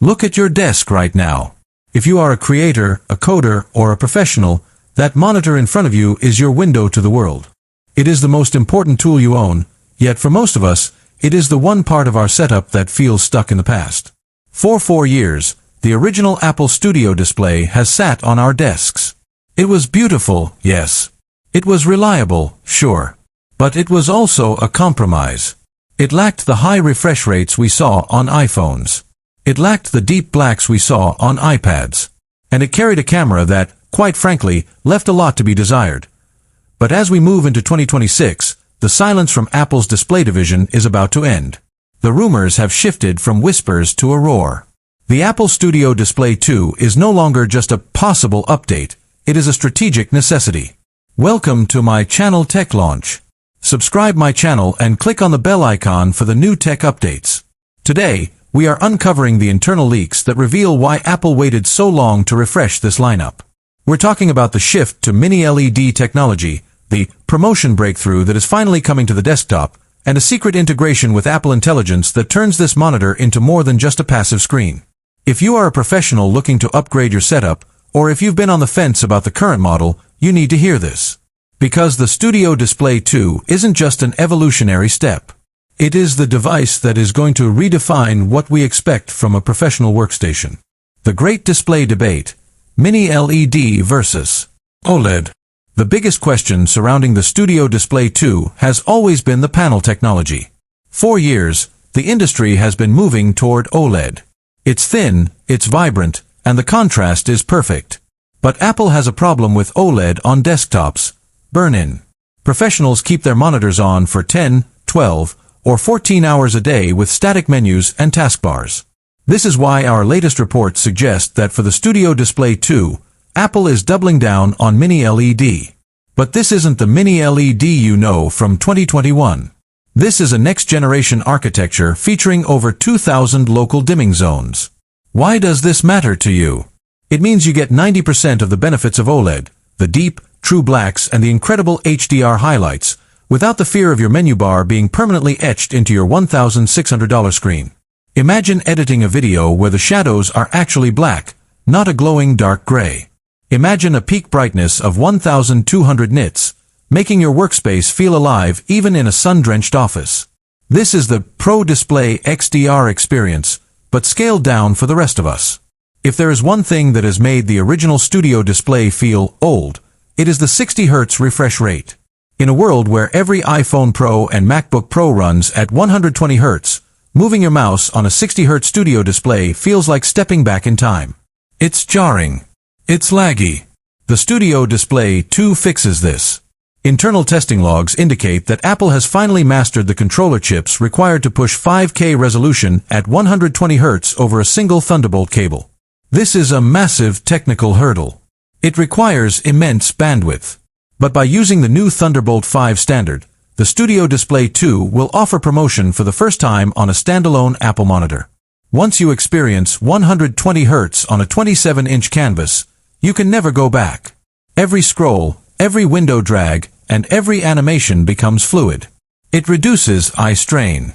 Look at your desk right now. If you are a creator, a coder, or a professional, that monitor in front of you is your window to the world. It is the most important tool you own, yet for most of us, it is the one part of our setup that feels stuck in the past. For 4 years, the original Apple Studio display has sat on our desks. It was beautiful, yes. It was reliable, sure. But it was also a compromise. It lacked the high refresh rates we saw on iPhones. It lacked the deep blacks we saw on iPads. And it carried a camera that, quite frankly, left a lot to be desired. But as we move into 2026, the silence from Apple's display division is about to end. The rumors have shifted from whispers to a roar. The Apple Studio Display 2 is no longer just a possible update, it is a strategic necessity. Welcome to my channel Tech Launch. Subscribe my channel and click on the bell icon for the new tech updates. Today, we are uncovering the internal leaks that reveal why Apple waited so long to refresh this lineup. We're talking about the shift to mini LED technology, the promotion breakthrough that is finally coming to the desktop, and a secret integration with Apple Intelligence that turns this monitor into more than just a passive screen. If you are a professional looking to upgrade your setup, or if you've been on the fence about the current model, you need to hear this. Because the Studio Display 2 isn't just an evolutionary step. It is the device that is going to redefine what we expect from a professional workstation. The great display debate, mini LED versus OLED. The biggest question surrounding the Studio Display 2 has always been the panel technology. For years, the industry has been moving toward OLED. It's thin, it's vibrant, and the contrast is perfect. But Apple has a problem with OLED on desktops. Burn-in. Professionals keep their monitors on for 10, 12, or 14 hours a day with static menus and taskbars. This is why our latest reports suggest that for the Studio Display 2, Apple is doubling down on mini LED. But this isn't the mini LED you know from 2021. This is a next-generation architecture featuring over 2,000 local dimming zones. Why does this matter to you? It means you get 90% of the benefits of OLED, the deep, true blacks and the incredible HDR highlights, without the fear of your menu bar being permanently etched into your $1,600 screen. Imagine editing a video where the shadows are actually black, not a glowing dark gray. Imagine a peak brightness of 1,200 nits, making your workspace feel alive even in a sun-drenched office. This is the Pro Display XDR experience, but scaled down for the rest of us. If there is one thing that has made the original Studio display feel old, it is the 60 Hz refresh rate. In a world where every iPhone Pro and MacBook Pro runs at 120 Hz, moving your mouse on a 60 Hz Studio display feels like stepping back in time. It's jarring. It's laggy. The Studio Display 2 fixes this. Internal testing logs indicate that Apple has finally mastered the controller chips required to push 5K resolution at 120 Hz over a single Thunderbolt cable. This is a massive technical hurdle. It requires immense bandwidth. But by using the new Thunderbolt 5 standard, the Studio Display 2 will offer promotion for the first time on a standalone Apple monitor. Once you experience 120 Hz on a 27-inch canvas, you can never go back. Every scroll, every window drag, and every animation becomes fluid. It reduces eye strain.